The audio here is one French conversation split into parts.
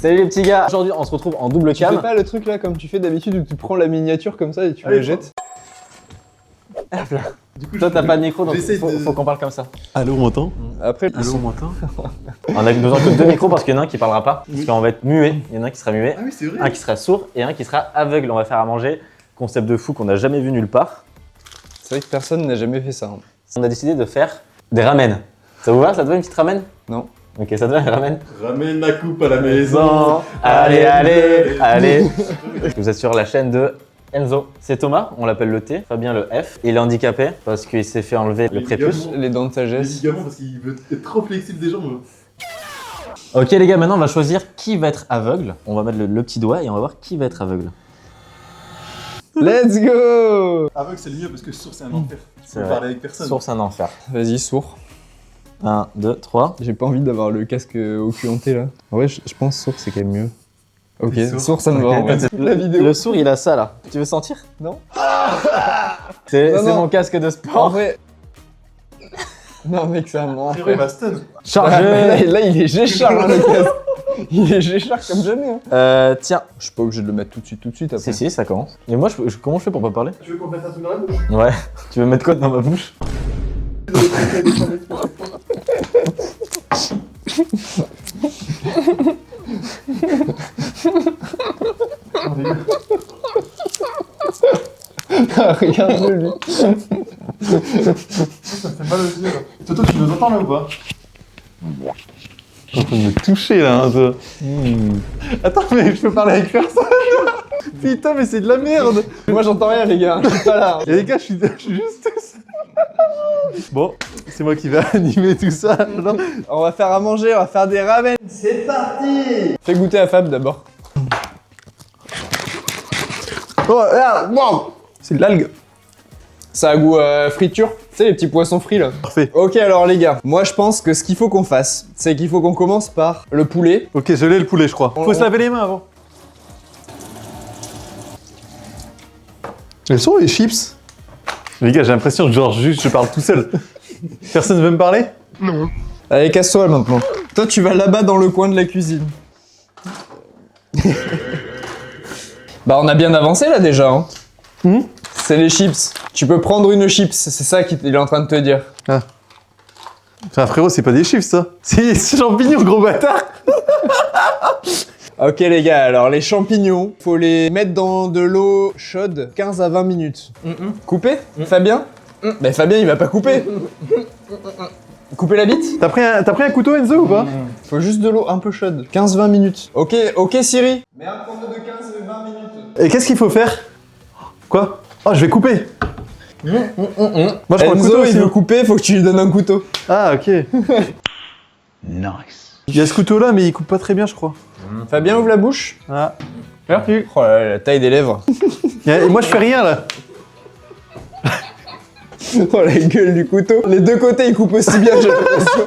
Salut les petits gars. Aujourd'hui on se retrouve en double Tu fais cam. pas le truc là comme tu fais d'habitude où tu prends la miniature comme ça et tu la jettes. Du coup, toi t'as pas de micro donc j'essaie faut, de- faut qu'on parle comme ça. Allô, on m'entend? Après, Allô, on m'entend? On a besoin que de 2 micros parce qu'il y en a un qui parlera pas. Parce qu'on va être muet. Il y en a un qui sera muet, Ah oui, c'est vrai. un qui sera sourd et un qui sera aveugle. On va faire à manger. Concept de fou qu'on n'a jamais vu nulle part. c'est vrai que personne n'a jamais fait ça. Hein. On a décidé de faire des ramen. Ça vous va? Ça te va une petite ramen? Non. Ok, ça te va une ramen? Ramène la coupe à la maison. Allez, allez, allez. Vous êtes sur la chaîne de Enzo. C'est Thomas, on l'appelle le T, Fabien le F. Il est handicapé parce qu'il s'est fait enlever le prépuce. Les dents de Les sagesse. ligaments parce qu'il veut être trop flexible des jambes. Ok les gars, maintenant on va choisir qui va être aveugle. On va mettre le petit doigt et on va voir qui va être aveugle. Let's go! Aveugle, c'est le mieux parce que sourd, c'est un enfer. Tu C'est peux vrai. parler avec personne. Sourd, c'est un enfer. Vas-y, sourd. 1, 2, 3. J'ai pas envie d'avoir le casque au cul hanté là. En vrai, je pense sourd c'est quand même mieux. Ok, T'es sourd. sourd ça me va. Ok, en vrai. le- La vidéo. Le sourd il a ça là. Tu veux sentir? Non. C'est Non, non. mon casque de En sport. vrai. Non, mec, ça me rend. Frérot, il va stun. Chargé. Là, il est G-Char hein, le casque. Il est G-Char comme jamais. Hein. Tiens. Je suis pas obligé de le mettre tout de suite après. Si, ça commence. Et moi, comment je fais pour pas parler? Tu veux qu'on fasse un truc dans la bouche? Ouais. Tu veux mettre quoi dans ma bouche? Regarde-le lui. Ça fait mal aux yeux là. Toto, tu nous entends là ou pas? T'es en train de me toucher là, hein, toi. Attends, mais je peux parler avec personne. Putain, mais c'est de la merde. Moi j'entends rien les gars, je suis pas là. Et les gars, je suis juste tout seul. Bon, c'est moi qui vais animer tout ça. Non. On va faire à manger, on va faire des ramen. C'est parti. Fais goûter à Fab d'abord. Oh, regarde, wow. C'est de l'algue. Ça a goût friture. Tu sais les petits poissons frits là. Parfait. Ok alors les gars, moi je pense que ce qu'il faut qu'on fasse, c'est qu'il faut qu'on commence par le poulet. Ok, je l'ai le poulet, je crois. Faut se laver les mains avant. Elles sont les chips? Les gars, j'ai l'impression que genre juste je parle tout seul. Personne ne veut me parler? Allez, casse-toi maintenant. Toi tu vas là-bas dans le coin de la cuisine. Bah on a bien avancé là déjà. Hein. C'est les chips. Tu peux prendre une chips, c'est ça qu'il est en train de te dire. Enfin frérot, c'est pas des chips ça. C'est champignons, gros bâtard. Ok les gars, alors les champignons, faut les mettre dans de l'eau chaude 15 à 20 minutes. Couper Fabien Bah Fabien il va pas couper. Couper la bite T'as pris un couteau Enzo ou pas? Faut juste de l'eau un peu chaude. 15-20 minutes. Ok Siri. Mets un chrono de 15 et 20 minutes. Et qu'est-ce qu'il faut faire? Quoi? Oh, je vais couper. Moi je prends le couteau Enzo aussi. il veut couper, faut que tu lui donnes un couteau. Ah ok. Nice. Il y a ce couteau là mais il coupe pas très bien je crois. Fabien ouvre la bouche. Ah. Merci. Oh là là, la taille des lèvres. Et moi je fais rien là. Oh la gueule du couteau. Les deux côtés ils coupent aussi bien j'ai l'impression.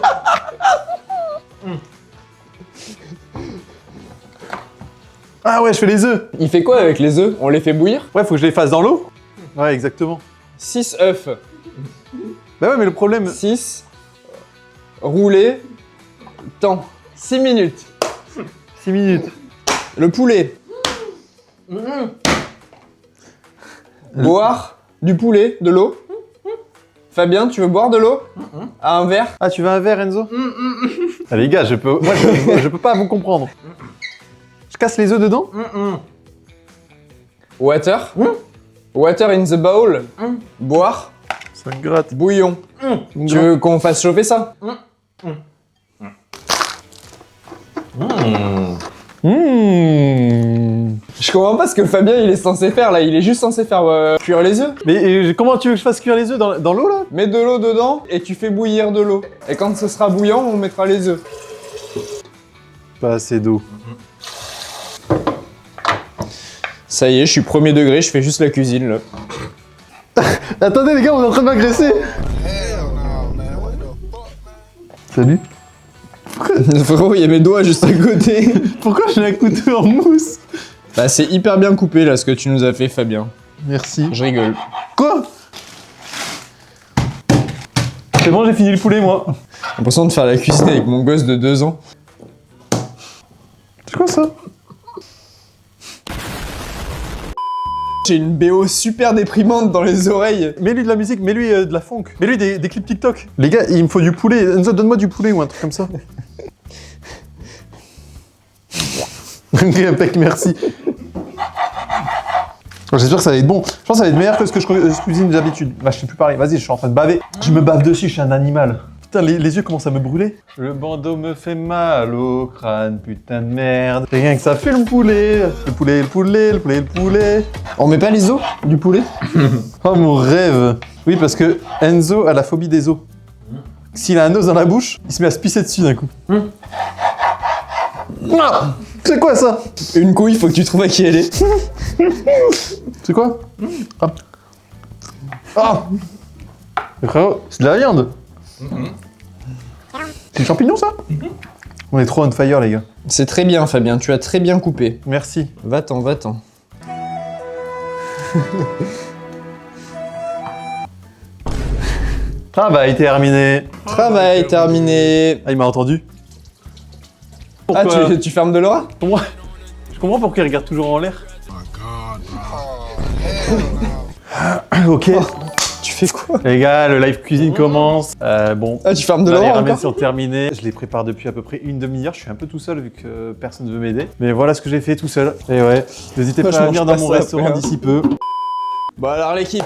Ah ouais, je fais les œufs. Il fait quoi avec les œufs? On les fait bouillir? Ouais, faut que je les fasse dans l'eau. Ouais, exactement. 6 œufs. Bah ouais, mais le problème... 6 rouler temps 6 minutes. 6 minutes. Le poulet. Boire du poulet, de l'eau. Fabien, tu veux boire de l'eau? À un verre. Ah, tu veux un verre, Enzo? Ah, les gars, je peux peux pas vous comprendre. Je casse les œufs dedans? Water. Water in the bowl. Boire. Ça me gratte. Bouillon. Tu veux qu'on fasse chauffer ça? Je comprends pas ce que Fabien il est censé faire là, il est juste censé faire cuire les œufs. Mais comment tu veux que je fasse cuire les œufs dans l'eau, là? Mets de l'eau dedans et tu fais bouillir de l'eau. Et quand ce sera bouillant, on mettra les œufs. Pas assez d'eau. Ça y est, je suis premier degré, je fais juste la cuisine là. Attendez, les gars, on est en train de m'agresser. Salut. Frérot, il y a mes doigts juste à côté. Pourquoi j'ai un couteau en mousse? Bah c'est hyper bien coupé là ce que tu nous as fait Fabien. Merci. Je rigole. Quoi? C'est bon, j'ai fini le poulet, moi. J'ai l'impression de faire la cuisine avec mon gosse de 2 ans. quoi ça? J'ai une BO super déprimante dans les oreilles. Mets-lui de la musique, mets-lui de la funk. Mets-lui des clips TikTok. Les gars, il me faut du poulet. Enzo, donne-moi du poulet ou un truc comme ça. Impec, merci. J'espère que ça va être bon. Je pense que ça va être meilleur que ce que je cuisine d'habitude. Bah, je sais plus parler. Vas-y, je suis en train de baver. Je me bave dessus, je suis un animal. Putain, les yeux commencent à me brûler. Le bandeau me fait mal au crâne, putain de merde. Rien que ça fait le poulet. Le poulet, le poulet, le poulet, le poulet. On met pas les os du poulet? Oh mon rêve. Oui, parce que Enzo a la phobie des os. S'il a un os dans la bouche, il se met à se pisser dessus d'un coup. Ah, c'est quoi ça? Une couille, faut que tu trouves à qui elle est. C'est quoi? Ah. Ah. Mais frérot, c'est de la viande. C'est des champignons ça? On est trop on fire les gars. C'est très bien Fabien, tu as très bien coupé. Merci. Va-t'en, va-t'en. Travail terminé. Travail terminé. Ah, il m'a entendu. Ah, Pourquoi tu fermes de l'aura? Je comprends pourquoi il regarde toujours en l'air. Ok. Tu fais quoi? Les gars, le live cuisine commence. Bon. Ah, tu fermes de Là, les l'aura ramen encore? sont terminés. Je les prépare depuis à peu près une demi-heure. Je suis un peu tout seul vu que personne ne veut m'aider. Mais voilà ce que j'ai fait tout seul. Et ouais, n'hésitez Moi, pas je à mange venir pas dans mon ça restaurant après, hein. d'ici peu. Bon alors l'équipe.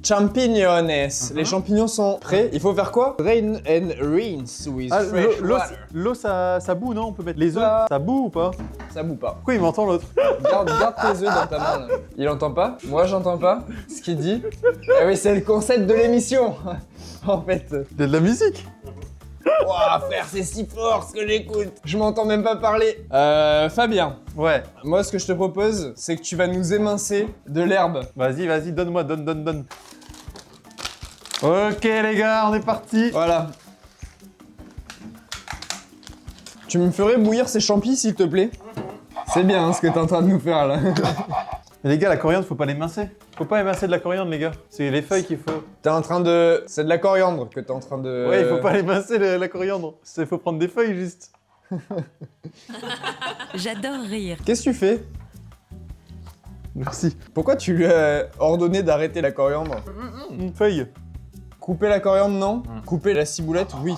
Champignons. Les champignons sont prêts. Il faut faire quoi? Drain and rinse with Ah, fresh water. l'eau ça boue, non? On peut mettre les œufs. Ça- Ça boue ou pas? Ça boue pas. Pourquoi il m'entend l'autre? Garde tes œufs dans ta main. Là. Il entend pas? Moi j'entends pas. Ce qu'il dit. Eh oui, c'est le concept de l'émission. En fait. Il y a de la musique. Ouah, frère, c'est si fort ce que j'écoute. Je m'entends même pas parler. Fabien. Ouais. Moi, ce que je te propose, c'est que tu vas nous émincer de l'herbe. Vas-y, donne-moi, donne. Ok les gars, on est parti. Voilà. Tu me ferais bouillir ces champis, s'il te plaît? C'est bien hein, ce que t'es en train de nous faire là. Mais les gars, la coriandre, faut pas l'émincer. Faut pas émincer de la coriandre, les gars. C'est les feuilles qu'il faut. T'es en train de... C'est de la coriandre que t'es en train de... Ouais, il faut pas émincer la coriandre. Il faut prendre des feuilles juste. J'adore rire. Qu'est-ce que tu fais? Merci. Pourquoi tu lui as ordonné d'arrêter la coriandre? Une feuille. Couper la coriandre, non. Couper la ciboulette, oui.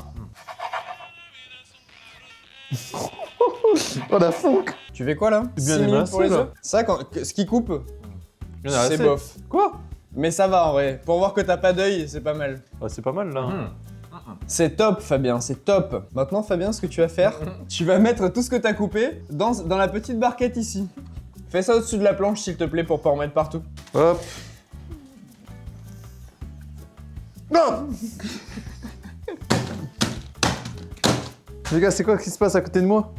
Oh la funk. Tu fais quoi là? C'est bien 6 minutes émincé, pour les là. œufs? Ça, ce qui coupe, Il y en a c'est assez. bof. Quoi? Mais ça va en vrai. Pour voir que t'as pas d'œil, c'est pas mal. Ah, c'est pas mal là. C'est top, Fabien, c'est top. Maintenant, Fabien, ce que tu vas faire, tu vas mettre tout ce que t'as coupé dans la petite barquette ici. Fais ça au-dessus de la planche, s'il te plaît, pour pas en mettre partout. Hop. Non. Les gars, c'est quoi qui se passe à côté de moi?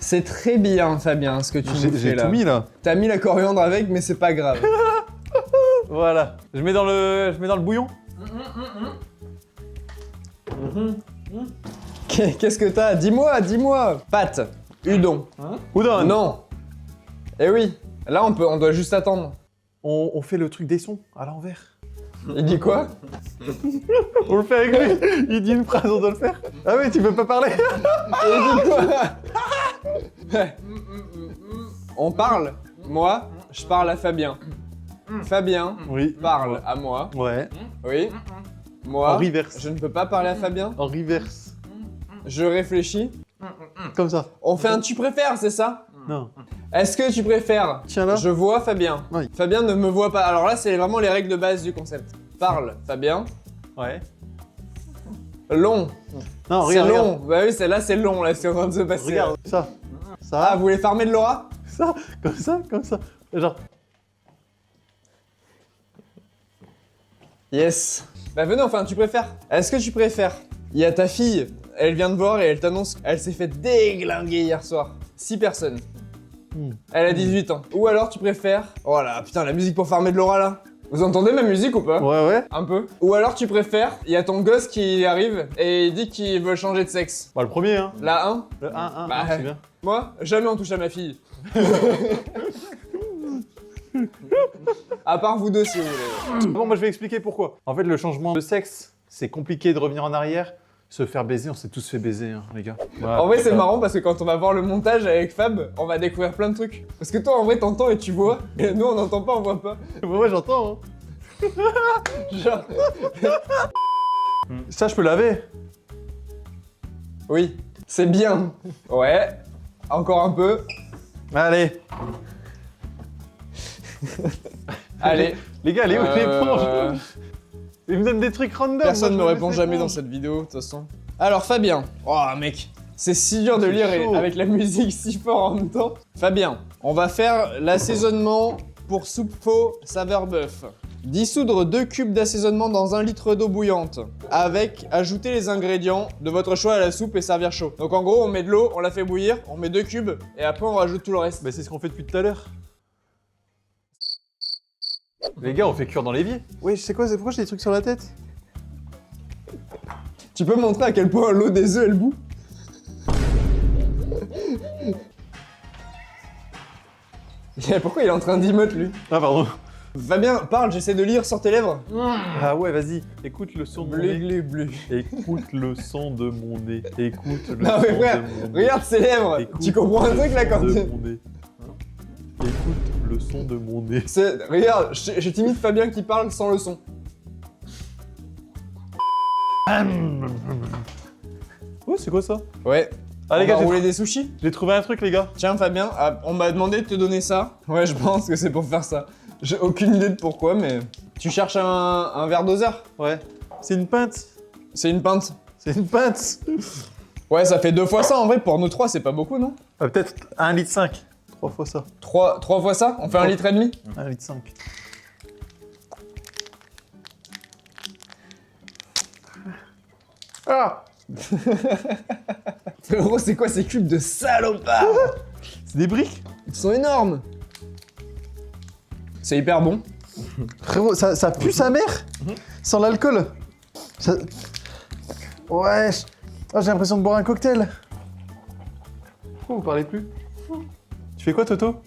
C'est très bien, Fabien, ce que tu nous fais J'ai là. tout mis là. T'as mis la coriandre avec, mais c'est pas grave. Voilà. Je mets dans le bouillon. Qu'est-ce que t'as? Dis-moi. Pâte. Udon. Udon. Non. Eh oui. Là, on doit juste attendre. On fait le truc des sons à l'envers. Il dit quoi? On le fait avec lui. Il dit une phrase, on doit le faire. Ah oui, tu veux pas parler? Il dit quoi? On parle. Moi, je parle à Fabien. Fabien Oui. parle à moi. Ouais. Oui. Moi, En reverse. je ne peux pas parler à Fabien. En reverse. Je réfléchis. Comme ça. On fait un tu préfères, c'est ça? Non. Est-ce que tu préfères? Tiens là. Je vois Fabien. Oui. Fabien ne me voit pas. Alors là, c'est vraiment les règles de base du concept. Parle, Fabien. Ouais. Long. Non, C'est regarde. long. Bah oui, là, c'est long, là, ce qui est en train de se passer. Regarde. Ça. Ça. Ah, vous voulez farmer de l'aura? Ça. Comme ça. Genre. Yes. Bah venez, enfin, tu préfères. Est-ce que tu préfères? Il y a ta fille, elle vient de voir et elle t'annonce qu'elle s'est fait déglinguer hier soir. 6 personnes. Elle a 18 ans. Ou alors tu préfères... Oh là, putain, la musique pour farmer de l'aura là. Vous entendez ma musique ou pas? Ouais. Un peu. Ou alors tu préfères, il y a ton gosse qui arrive et il dit qu'il veut changer de sexe. Bah le premier hein. La 1, Le 1, Bah, c'est bien. moi, jamais on touche à ma fille. À part vous deux si vous voulez. Bon, moi je vais expliquer pourquoi. En fait, le changement de sexe, c'est compliqué de revenir en arrière. Se faire baiser, on s'est tous fait baiser, hein, les gars. En vrai, c'est marrant parce que quand on va voir le montage avec Fab, on va découvrir plein de trucs. Parce que toi, en vrai, t'entends et tu vois. Et nous, on n'entend pas, on voit pas. Moi, j'entends. Hein. Genre. Ça, je peux laver. Oui, c'est bien. Ouais. Encore un peu. Allez. Allez. Les gars, elle est où l'éponge? Ils me donnent des trucs random. Personne ne me moi, je répond laisse jamais dans l'éponge. cette vidéo, de toute façon. Alors, Fabien. Oh, mec. C'est si dur de C'est lire chaud. avec la musique si fort en même temps. Fabien, on va faire l'assaisonnement pour soupe faux saveur bœuf. Dissoudre 2 cubes d'assaisonnement dans 1 litre d'eau bouillante. Avec ajouter les ingrédients de votre choix à la soupe et servir chaud. Donc en gros, on met de l'eau, on la fait bouillir, on met 2 cubes et après on rajoute tout le reste. Bah, c'est ce qu'on fait depuis tout à l'heure. Les gars, on fait cuire dans l'évier. Oui, je sais quoi, c'est pourquoi j'ai des trucs sur la tête? Tu peux montrer à quel point l'eau des œufs elle bout? Pourquoi il est en train d'emote lui? Ah, pardon. Fabien, parle, j'essaie de lire sur tes lèvres. Ah ouais, vas-y, écoute le son de mon Bleu, nez. bleu, bleu. Écoute le son de mon nez. Écoute le Non son mais frère, de mon nez. regarde ses lèvres. Écoute Tu comprends un truc là le quand son de tu... mon nez. Hein. Écoute le son de mon nez. Regarde, je t'imite Fabien qui parle sans le son. Oh, c'est quoi ça? Ouais. Ah, les On gars, va rouler des sushis? j'ai trouvé un truc, les gars. Tiens Fabien, on m'a demandé de te donner ça. Ouais, je pense que c'est pour faire ça. J'ai aucune idée de pourquoi, mais... Tu cherches un verre doseur? Ouais. C'est une pinte. C'est une pinte. C'est une pinte. Ouais, ça fait 2 fois ça en vrai, pour nous 3 c'est pas beaucoup, non? Ah, peut-être 1,5 litre. 3 fois ça. 3 fois ça? On fait 1,5 litre? 1,5 litre. Ah! Gros, c'est quoi ces cubes de salopard? C'est des briques? Ils sont énormes. C'est hyper bon. Frérot, ça pue sa mère? Sans l'alcool? Ça... Ouais. Oh, j'ai l'impression de boire un cocktail. Pourquoi vous parlez plus? Tu fais quoi, Toto?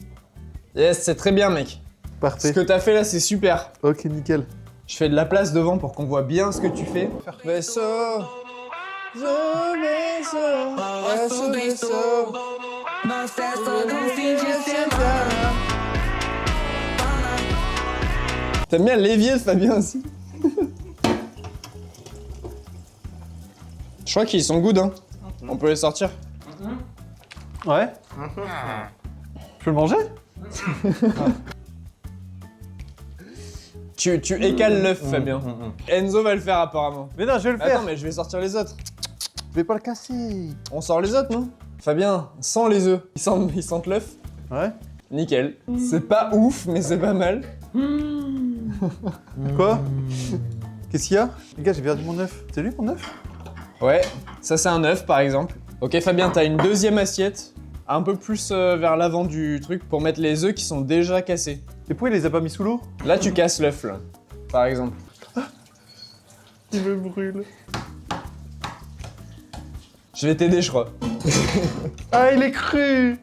Yes, c'est très bien mec. Ce Parfait. que t'as fait là, c'est super. Ok, nickel. Je fais de la place devant pour qu'on voit bien ce que tu fais. Vaisseau, vaisseau. T'aimes bien l'évier de Fabien aussi? Je crois qu'ils sont good hein. On peut les sortir. Ouais. Je peux le manger? Tu écales l'œuf Fabien. Enzo va le faire apparemment. Mais non, je vais le faire. Attends mais je vais sortir les autres. Je vais pas le casser. On sort les autres non? Fabien, sans les œufs. Ils sentent l'œuf. Ouais. Nickel. C'est pas ouf mais c'est pas mal. Quoi? Qu'est-ce qu'il y a? Les gars, j'ai perdu mon œuf. C'est lui mon œuf? Ouais, ça c'est un œuf par exemple. Ok Fabien, t'as une deuxième assiette, un peu plus vers l'avant du truc pour mettre les œufs qui sont déjà cassés. Et pourquoi il les a pas mis sous l'eau? Là tu casses l'œuf là, par exemple. Il me brûle. Je vais t'aider je crois. Ah, il est cru!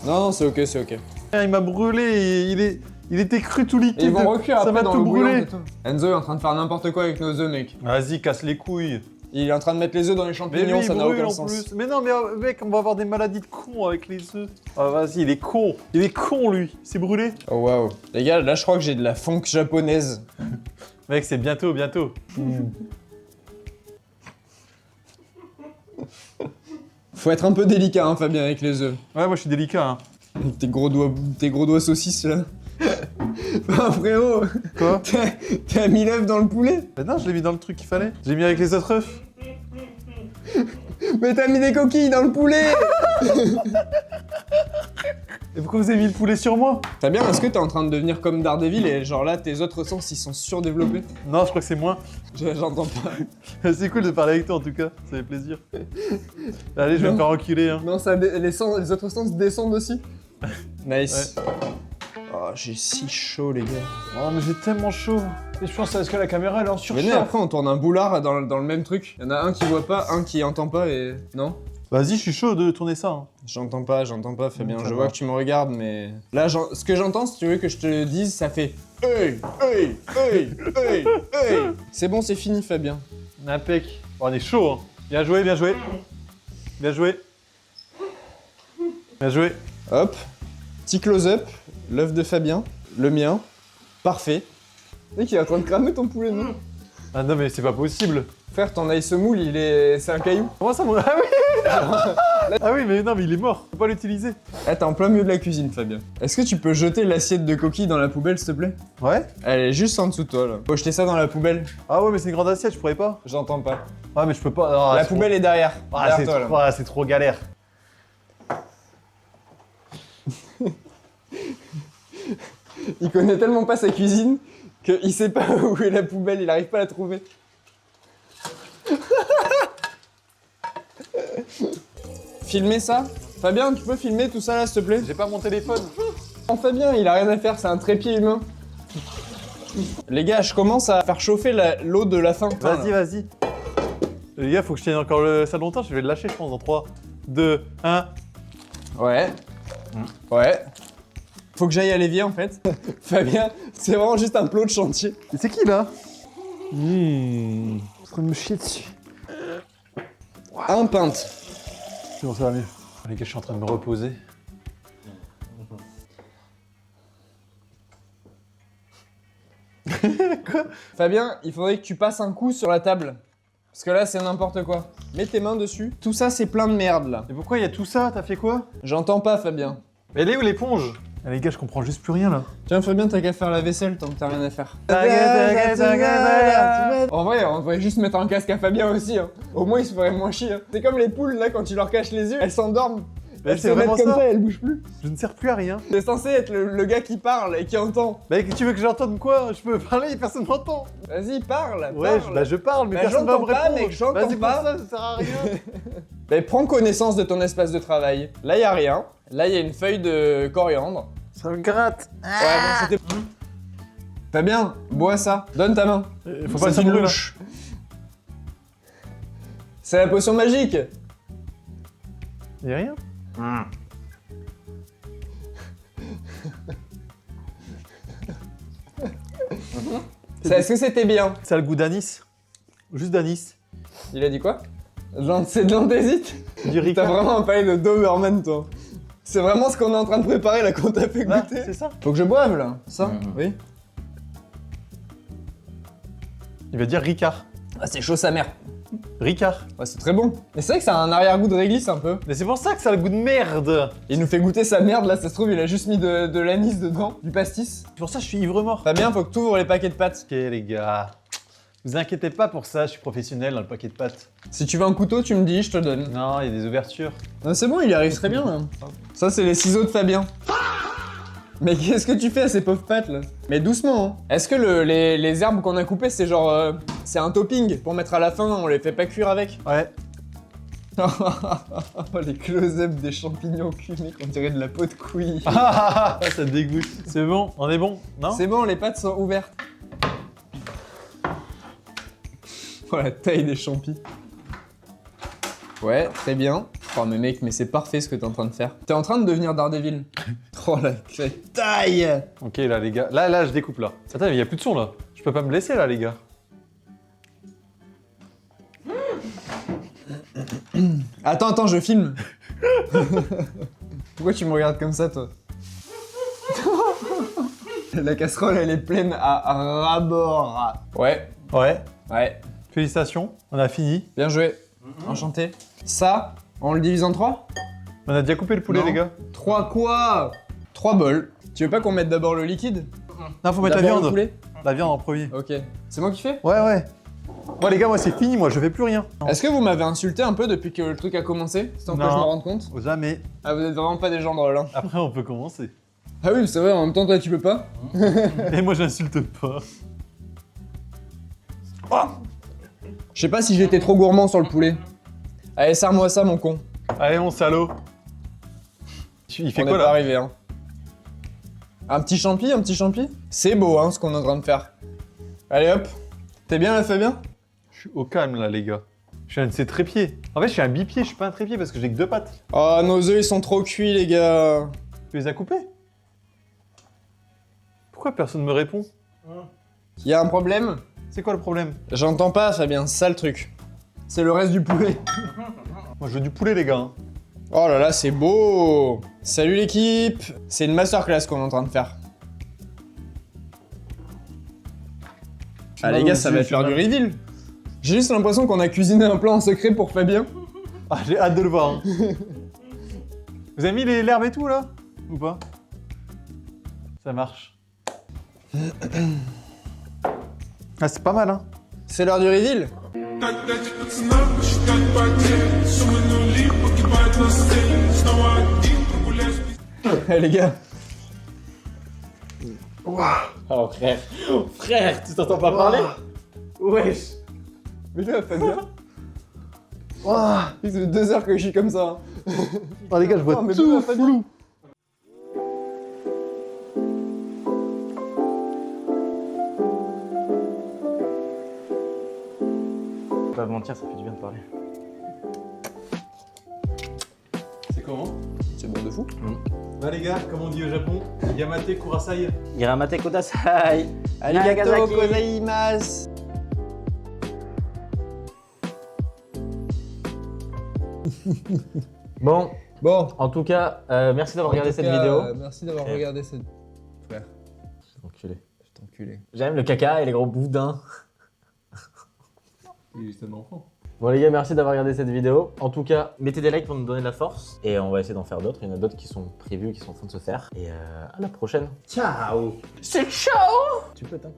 Non, c'est ok, c'est ok. Il m'a brûlé, et il était cru tout liquide. Et ils vont recuire Ça après m'a dans tout le bouillon brûlé. et tout. Enzo est en train de faire n'importe quoi avec nos œufs mec. Vas-y, casse les couilles. Il est en train de mettre les œufs dans les Mais champignons, lui, ça il n'a brûle aucun en sens. plus. Mais non, mais mec, on va avoir des maladies de cons avec les œufs. Ah, vas-y, il est con. Il est con, lui. Il s'est brûlé. Oh waouh. Les gars, là je crois que j'ai de la funk japonaise. Mec, c'est bientôt, bientôt. Faut être un peu délicat hein Fabien avec les œufs. Ouais, moi, je suis délicat, hein. Avec tes gros doigts saucisses là. Ah frérot, Quoi? t'as mis l'œuf dans le poulet? Bah non, je l'ai mis dans le truc qu'il fallait. J'ai mis avec les autres œufs. Mais t'as mis des coquilles dans le poulet! Et pourquoi vous avez mis le poulet sur moi? T'as bien, est-ce que t'es en train de devenir comme Daredevil et genre là tes autres sens ils sont surdéveloppés? Non, je crois que c'est moi. J'entends pas. C'est cool de parler avec toi, en tout cas. Ça fait plaisir. Allez, je vais me faire enculer, hein. Non, ça, les autres sens descendent aussi? Nice. Ouais. Oh Oh, j'ai si chaud, les gars. Oh, mais j'ai tellement chaud. Et je pense que la caméra, elle est en Venez, surchauffe. après, on tourne un boulard dans le même truc. Il y en a un qui voit pas, un qui entend pas et... Non? Vas-y, je suis chaud de tourner ça. Hein. J'entends pas, Fabien. Ça Je va. vois que tu me regardes, mais... Là, ce que j'entends, si tu veux que je te le dise, ça fait... Hey, hey, hey, hey, hey. C'est bon, c'est fini, Fabien. Impec. Oh, on est chaud. Hein. Bien joué, bien joué. Bien joué. Bien joué. Hop. Petit close-up. L'œuf de Fabien. Le mien. Parfait. Mec, il est en train de cramer ton poulet, non? Ah non, mais c'est pas possible. Frère, ton ice moule, c'est un caillou. Comment ça, mon... Ah oui. Ah oui, mais non, mais il est mort. Faut pas l'utiliser. Ah, t'es en plein milieu de la cuisine, Fabien. Est-ce que tu peux jeter l'assiette de coquille dans la poubelle, s'il te plaît? Ouais. Elle est juste en dessous de toi, là. Faut jeter ça dans la poubelle. Ah ouais, mais c'est une grande assiette, je pourrais pas. J'entends pas. Ah, mais je peux pas. Ah, La c'est trop- poubelle est derrière. Ah, Derrière c'est toi, trop... là. ah, c'est trop galère. Il connaît tellement pas sa cuisine qu'il sait pas où est la poubelle, il arrive pas à la trouver. Filmer ça? Fabien, tu peux filmer tout ça là, s'il te plaît? J'ai pas mon téléphone. Non, Fabien, il a rien à faire, c'est un trépied humain. Les gars, je commence à faire chauffer l'eau de la faim. Vas-y, vas-y. Les gars, faut que je tienne encore ça longtemps, je vais le lâcher, je pense, dans 3, 2, 1. Ouais. Ouais. Faut que j'aille à l'évier en fait. Fabien, c'est vraiment juste un plot de chantier. Et c'est qui là Je suis en train de me chier dessus. Un pinte. C'est bon, ça va mieux. Les gars, je suis en train de me reposer. Fabien, il faudrait que tu passes un coup sur la table. Parce que là, c'est n'importe quoi. Mets tes mains dessus. Tout ça, c'est plein de merde là. Et pourquoi il y a tout ça? T'as fait quoi? J'entends pas, Fabien. Mais elle est où l'éponge? Ah, les gars, je comprends juste plus rien là. Tiens, Fabien, t'as qu'à faire la vaisselle tant que t'as rien à faire. T'inquiète. En vrai, on devrait juste mettre un casque à Fabien aussi. Hein. Au moins, il se ferait moins chier. Hein. C'est comme les poules là, quand tu leur caches les yeux, elles s'endorment. Mais Elles se c'est mettent vraiment comme ça. ça, elles bougent plus. Je ne sers plus à rien. T'es censé être le gars qui parle et qui entend. Bah, tu veux que j'entende quoi? Je peux parler, personne m'entend. Vas-y, parle. Ouais, parle. je parle, mais Bah, personne va me j'entends pas, répondre. mec, j'entends Vas-y, pas. pour ça sert à rien. Bah, prends connaissance de ton espace de travail. Là, y a rien. Là, y a une feuille de coriandre. Ça me gratte. Ouais, bon, c'était... Fabien, bois ça. Donne ta main. Faut pas que ça C'est une brûle. louche. C'est la potion magique. Y'a rien? Est-ce que c'était bien? Ça a le goût d'anis. Juste d'anis. Il a dit quoi? C'est de l'andésite? Du T'as Ricard. vraiment un palais de Doberman, toi. C'est vraiment ce qu'on est en train de préparer là quand t'as fait Là, goûter. c'est ça. Faut que je boive là. Ça? Oui. Il va dire Ricard. Ah, c'est chaud sa mère. Ricard. Ouais, c'est très bon. Mais c'est vrai que ça a un arrière-goût de réglisse un peu. Mais c'est pour ça que ça a le goût de merde. Il nous fait goûter sa merde là, ça se trouve, il a juste mis de l'anis dedans, du pastis. C'est pour ça que je suis ivre-mort. Fabien, faut que t'ouvres les paquets de pâtes. Ok les gars. Vous inquiétez pas pour ça, je suis professionnel dans le paquet de pâtes. Si tu veux un couteau, tu me dis, je te donne. Non, il y a des ouvertures. Non, c'est bon, il y arrive très bien là. Ça, c'est les ciseaux de Fabien. Mais qu'est-ce que tu fais à ces pauvres pâtes là? Mais doucement, hein. Est-ce que les herbes qu'on a coupées, c'est genre. C'est un topping pour mettre à la fin, on les fait pas cuire avec? Ouais. Oh, les close-up des champignons cuits, mec, on dirait de la peau de couille. Ah, ça dégoûte. C'est bon, on est bon, non? C'est bon, les pâtes sont ouvertes. Oh, la taille des champis. Ouais, très bien. Oh, mais mec, mais c'est parfait ce que t'es en train de faire. T'es en train de devenir Daredevil. Oh, la taille. Ok là les gars, là je découpe là. Attends, il y a plus de son là. Je peux pas me laisser là les gars. Attends, je filme. Pourquoi tu me regardes comme ça, toi? La casserole, elle est pleine à ras-bord. Ouais, Ouais. ouais. Félicitations, on a fini. Bien joué. Enchanté. Ça, on le divise en 3? On a déjà coupé le poulet Non. les gars. 3 quoi? 3 bols. Tu veux pas qu'on mette d'abord le liquide? Non, faut mettre la D'abord le viande. poulet? La viande en premier. Ok. C'est moi qui fais? Ouais. Moi les gars, moi c'est fini, moi je fais plus rien. Est-ce que vous m'avez insulté un peu depuis que le truc a commencé? Sans que je Non. me rende compte? Jamais. Ah, vous êtes vraiment pas des gens drôles, hein. Après on peut commencer. Ah oui, c'est vrai, en même temps, toi, tu peux pas? Et moi j'insulte pas. Je sais pas si j'étais trop gourmand sur le poulet. Allez, serre-moi ça, mon con. Allez mon salaud. Il fait On quoi est pas là? arrivé, hein. Un petit champi, un petit champi. C'est beau, hein, ce qu'on est en train de faire. Allez hop. T'es bien là, Fabien? Je suis au calme là, les gars. Je suis un de ces trépieds. En fait, je suis un bipied, je suis pas un trépied parce que j'ai que 2 pattes. Oh, nos œufs, ils sont trop cuits, les gars. Tu les as coupés? Pourquoi personne me répond? Y a un problème? C'est quoi le problème? J'entends pas, Fabien, c'est ça le truc. C'est le reste du poulet. Moi, je veux du poulet, les gars. Hein. Oh là là, c'est beau. Salut l'équipe. C'est une masterclass qu'on est en train de faire. Ah les gars, ça va être l'heure du reveal. J'ai juste l'impression qu'on a cuisiné un plat en secret pour Fabien. Ah, j'ai hâte de le voir. Hein. Vous avez mis l'herbe et tout, là? Ou pas? Ça marche. Ah, c'est pas mal, hein. C'est l'heure du reveal. Eh les gars. Oh frère, frère, tu t'entends pas parler? Wesh. Mais là, Fabien. Ça fait 2 heures que je suis comme ça. Oh, les gars, je vois mais tout là, Fabien. flou. Pas mentir, ça fait du bien de parler. C'est comment? C'est bon de fou. Bah, les gars, comme on dit au Japon, Yamate Kurasai. Iramate Kudasai. Arigatou gozaimasu. Bon, Bon. en tout cas, merci d'avoir regardé cette vidéo. Merci d'avoir Frère. regardé cette. Frère, Enculé. je t'enculé. J'aime le caca et les gros boudins. Il est justement enfant. Bon les gars, merci d'avoir regardé cette vidéo. En tout cas, mettez des likes pour nous donner de la force. Et on va essayer d'en faire d'autres. Il y en a d'autres qui sont prévus, qui sont en train de se faire. Et à la prochaine. Ciao. C'est ciao. Tu peux, t'as.